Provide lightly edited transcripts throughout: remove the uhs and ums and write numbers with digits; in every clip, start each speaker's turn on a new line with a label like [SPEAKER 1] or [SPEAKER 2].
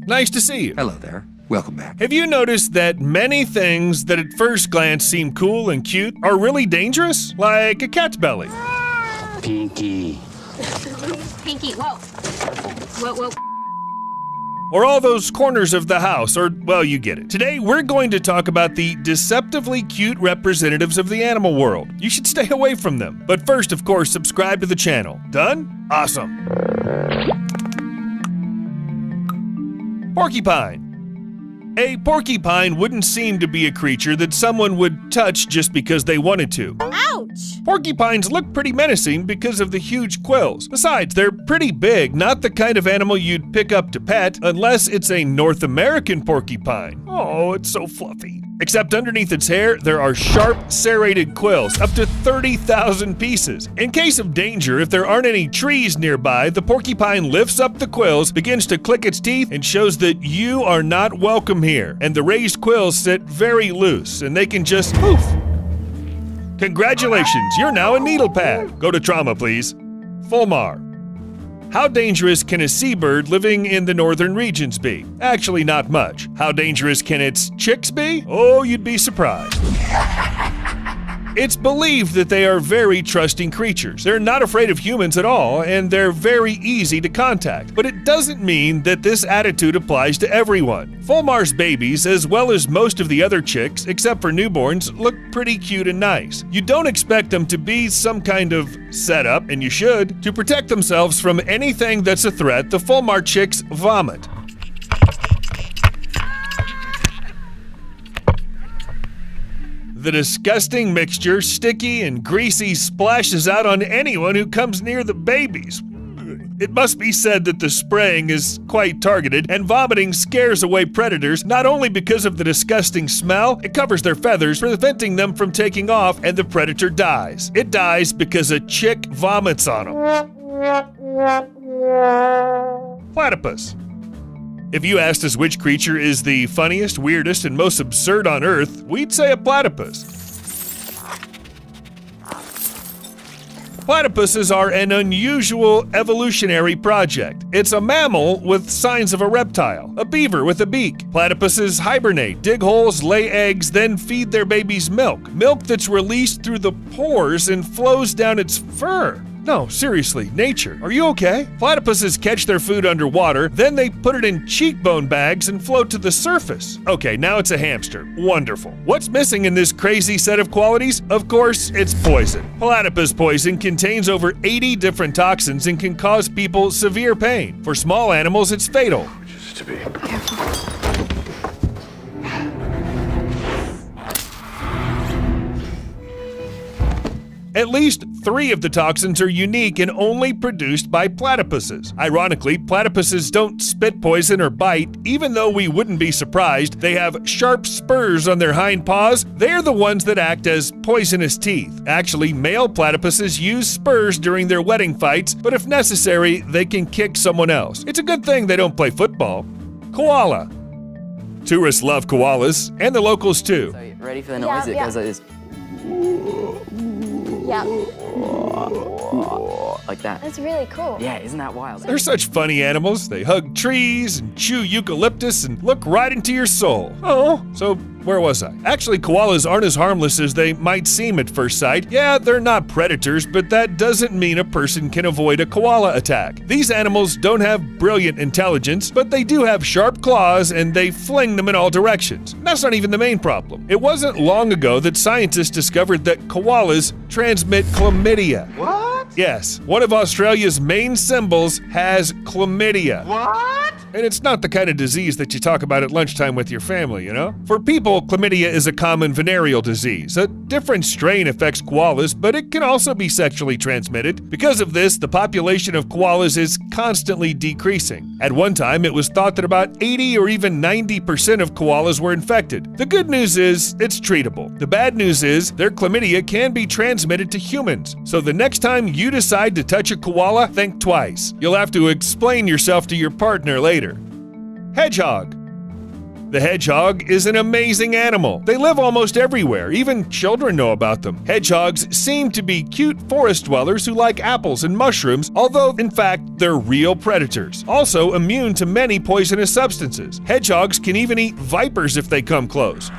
[SPEAKER 1] Nice to see you.
[SPEAKER 2] Hello there. Welcome back.
[SPEAKER 1] Have you noticed that many things that at first glance seem cool and cute are really dangerous? Like a cat's belly.
[SPEAKER 3] Pinky.
[SPEAKER 4] Pinky, whoa. Whoa.
[SPEAKER 1] Or all those corners of the house, or, well, you get it. Today, we're going to talk about the deceptively cute representatives of the animal world. You should stay away from them. But first, of course, subscribe to the channel. Done? Awesome. Porcupine. A porcupine wouldn't seem to be a creature that someone would touch just because they wanted to.
[SPEAKER 4] Ouch!
[SPEAKER 1] Porcupines look pretty menacing because of the huge quills. Besides, they're pretty big, not the kind of animal you'd pick up to pet unless it's a North American porcupine. Oh, it's so fluffy. Except underneath its hair, there are sharp, serrated quills, up to 30,000 pieces. In case of danger, if there aren't any trees nearby, the porcupine lifts up the quills, begins to click its teeth, and shows that you are not welcome here. And the raised quills sit very loose, and they can just poof. Congratulations, you're now a needle pad. Go to trauma, please. Fulmar. How dangerous can a seabird living in the northern regions be? Actually, not much. How dangerous can its chicks be? Oh, you'd be surprised. It's believed that they are very trusting creatures. They're not afraid of humans at all, and they're very easy to contact. But it doesn't mean that this attitude applies to everyone. Fulmar's babies, as well as most of the other chicks, except for newborns, look pretty cute and nice. You don't expect them to be some kind of setup, and you should. To protect themselves from anything that's a threat, the Fulmar chicks vomit. The disgusting mixture, sticky and greasy, splashes out on anyone who comes near the babies. It must be said that the spraying is quite targeted, and vomiting scares away predators not only because of the disgusting smell, it covers their feathers, preventing them from taking off, and the predator dies. It dies because a chick vomits on them. Platypus. If you asked us which creature is the funniest, weirdest, and most absurd on Earth, we'd say a platypus. Platypuses are an unusual evolutionary project. It's a mammal with signs of a reptile, a beaver with a beak. Platypuses hibernate, dig holes, lay eggs, then feed their babies milk. Milk that's released through the pores and flows down its fur. No, seriously, nature, are you okay? Platypuses catch their food underwater, then they put it in cheekbone bags and float to the surface. Okay, now it's a hamster. Wonderful. What's missing in this crazy set of qualities? Of course, it's poison. Platypus poison contains over 80 different toxins and can cause people severe pain. For small animals, it's fatal.
[SPEAKER 3] Just to be.
[SPEAKER 1] At least 3 of the toxins are unique and only produced by platypuses. Ironically, platypuses don't spit poison or bite. Even though we wouldn't be surprised, they have sharp spurs on their hind paws. They're the ones that act as poisonous teeth. Actually, male platypuses use spurs during their wedding fights, but if necessary, they can kick someone else. It's a good thing they don't play football. Koala. Tourists love koalas, and the locals too.
[SPEAKER 5] So you ready for the noise? It goes like this.
[SPEAKER 4] Yeah.
[SPEAKER 5] Like that.
[SPEAKER 4] That's really cool.
[SPEAKER 5] Yeah, isn't that wild?
[SPEAKER 1] They're such funny animals. They hug trees and chew eucalyptus and look right into your soul. Oh, so where was I? Actually, koalas aren't as harmless as they might seem at first sight. Yeah, they're not predators, but that doesn't mean a person can avoid a koala attack. These animals don't have brilliant intelligence, but they do have sharp claws and they fling them in all directions. That's not even the main problem. It wasn't long ago that scientists discovered that koalas transmit chlamydia.
[SPEAKER 3] What?
[SPEAKER 1] Yes, one of Australia's main symbols has chlamydia.
[SPEAKER 3] What?
[SPEAKER 1] And it's not the kind of disease that you talk about at lunchtime with your family, you know? For people, chlamydia is a common venereal disease. A different strain affects koalas, but it can also be sexually transmitted. Because of this, the population of koalas is constantly decreasing. At one time, it was thought that about 80 or even 90% of koalas were infected. The good news is, it's treatable. The bad news is, their chlamydia can be transmitted to humans. So the next time you decide to touch a koala, think twice. You'll have to explain yourself to your partner later. Hedgehog. The hedgehog is an amazing animal. They live almost everywhere, even children know about them. Hedgehogs seem to be cute forest dwellers who like apples and mushrooms, although in fact they're real predators. Also immune to many poisonous substances. Hedgehogs can even eat vipers if they come close.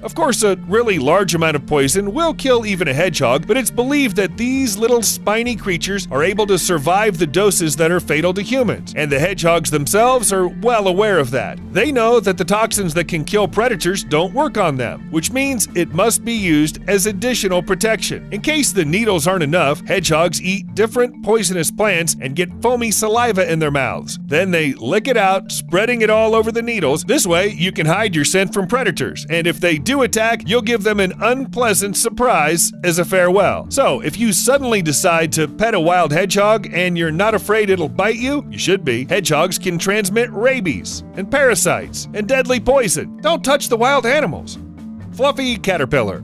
[SPEAKER 1] Of course, a really large amount of poison will kill even a hedgehog, but it's believed that these little spiny creatures are able to survive the doses that are fatal to humans, and the hedgehogs themselves are well aware of that. They know that the toxins that can kill predators don't work on them, which means it must be used as additional protection. In case the needles aren't enough, hedgehogs eat different poisonous plants and get foamy saliva in their mouths. Then they lick it out, spreading it all over the needles. This way, you can hide your scent from predators, and if they do attack, you'll give them an unpleasant surprise as a farewell. So, if you suddenly decide to pet a wild hedgehog and you're not afraid it'll bite you, you should be. Hedgehogs can transmit rabies and parasites and deadly poison. Don't touch the wild animals. Fluffy caterpillar.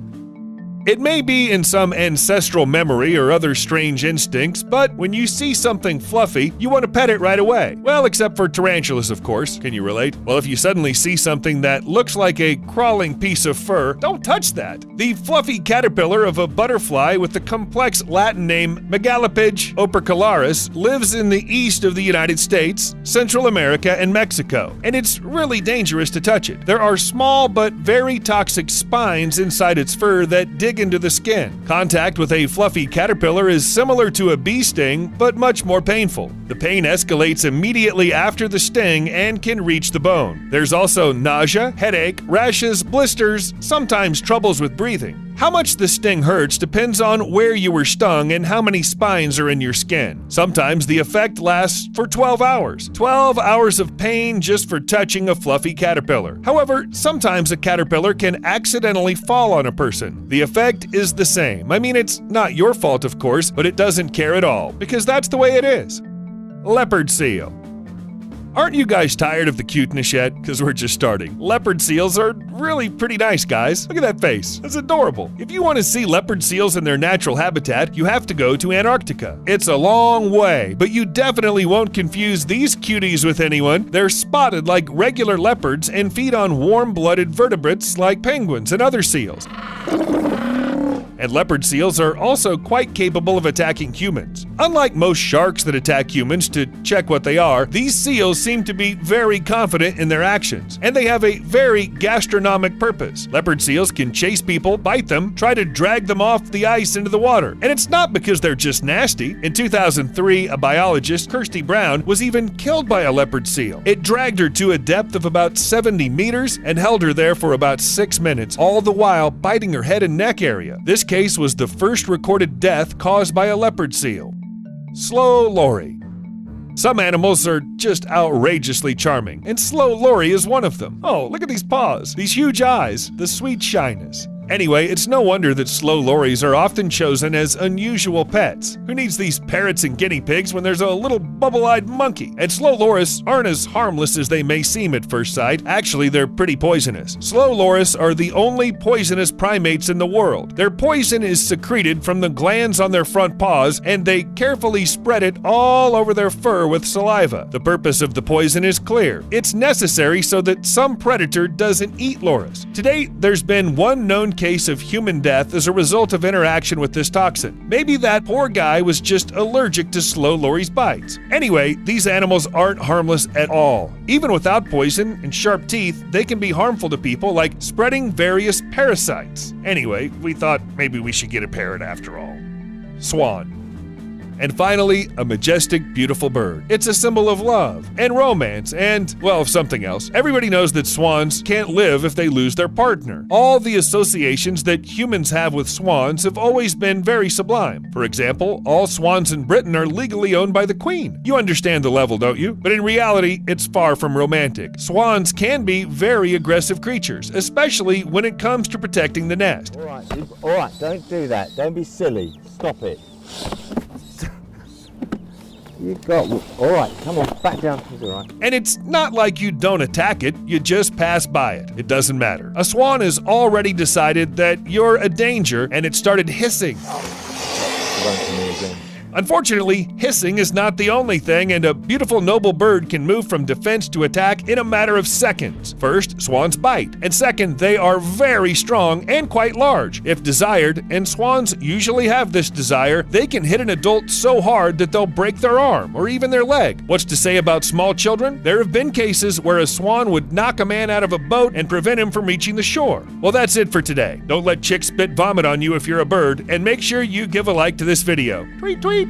[SPEAKER 1] It may be in some ancestral memory or other strange instincts, but when you see something fluffy, you want to pet it right away. Well, except for tarantulas, of course. Can you relate? Well, if you suddenly see something that looks like a crawling piece of fur, don't touch that. The fluffy caterpillar of a butterfly with the complex Latin name Megalopyge opercularis lives in the east of the United States, Central America, and Mexico, and it's really dangerous to touch it. There are small but very toxic spines inside its fur that dig into the skin. Contact with a fluffy caterpillar is similar to a bee sting, but much more painful. The pain escalates immediately after the sting and can reach the bone. There's also nausea, headache, rashes, blisters, sometimes troubles with breathing. How much the sting hurts depends on where you were stung and how many spines are in your skin. Sometimes the effect lasts for 12 hours. 12 hours of pain just for touching a fluffy caterpillar. However, sometimes a caterpillar can accidentally fall on a person. The effect is the same. I mean, it's not your fault, of course, but it doesn't care at all, because that's the way it is. Leopard seal. Aren't you guys tired of the cuteness yet? Because we're just starting. Leopard seals are really pretty nice, guys. Look at that face. That's adorable. If you want to see leopard seals in their natural habitat, you have to go to Antarctica. It's a long way, but you definitely won't confuse these cuties with anyone. They're spotted like regular leopards and feed on warm-blooded vertebrates like penguins and other seals. And leopard seals are also quite capable of attacking humans. Unlike most sharks that attack humans to check what they are, these seals seem to be very confident in their actions, and they have a very gastronomic purpose. Leopard seals can chase people, bite them, try to drag them off the ice into the water. And it's not because they're just nasty. In 2003, a biologist, Kirsty Brown, was even killed by a leopard seal. It dragged her to a depth of about 70 meters and held her there for about 6 minutes, all the while biting her head and neck area. This case was the first recorded death caused by a leopard seal. Slow lory. Some animals are just outrageously charming, and slow lory is one of them. Oh, look at these paws, these huge eyes, the sweet shyness. Anyway, it's no wonder that slow lories are often chosen as unusual pets. Who needs these parrots and guinea pigs when there's a little bubble-eyed monkey? And slow loris aren't as harmless as they may seem at first sight. Actually, they're pretty poisonous. Slow loris are the only poisonous primates in the world. Their poison is secreted from the glands on their front paws, and they carefully spread it all over their fur with saliva. The purpose of the poison is clear. It's necessary so that some predator doesn't eat loris. To date, there's been one known case of human death as a result of interaction with this toxin. Maybe that poor guy was just allergic to slow lory's bites. Anyway, these animals aren't harmless at all. Even without poison and sharp teeth, they can be harmful to people, like spreading various parasites. Anyway, we thought maybe we should get a parrot after all. Swan. And finally, a majestic, beautiful bird. It's a symbol of love and romance and, well, something else. Everybody knows that swans can't live if they lose their partner. All the associations that humans have with swans have always been very sublime. For example, all swans in Britain are legally owned by the Queen. You understand the level, don't you? But in reality, it's far from romantic. Swans can be very aggressive creatures, especially when it comes to protecting the nest.
[SPEAKER 2] All right, don't do that. Don't be silly. Stop it. All right, come on, back down. It's all right.
[SPEAKER 1] And it's not like you don't attack it, you just pass by it. It doesn't matter. A swan has already decided that you're a danger, and it started hissing. Unfortunately, hissing is not the only thing, and a beautiful noble bird can move from defense to attack in a matter of seconds. First, swans bite, and second, they are very strong and quite large. If desired, and swans usually have this desire, they can hit an adult so hard that they'll break their arm or even their leg. What's to say about small children? There have been cases where a swan would knock a man out of a boat and prevent him from reaching the shore. Well, that's it for today. Don't let chicks spit vomit on you if you're a bird, and make sure you give a like to this video. Tweet, tweet!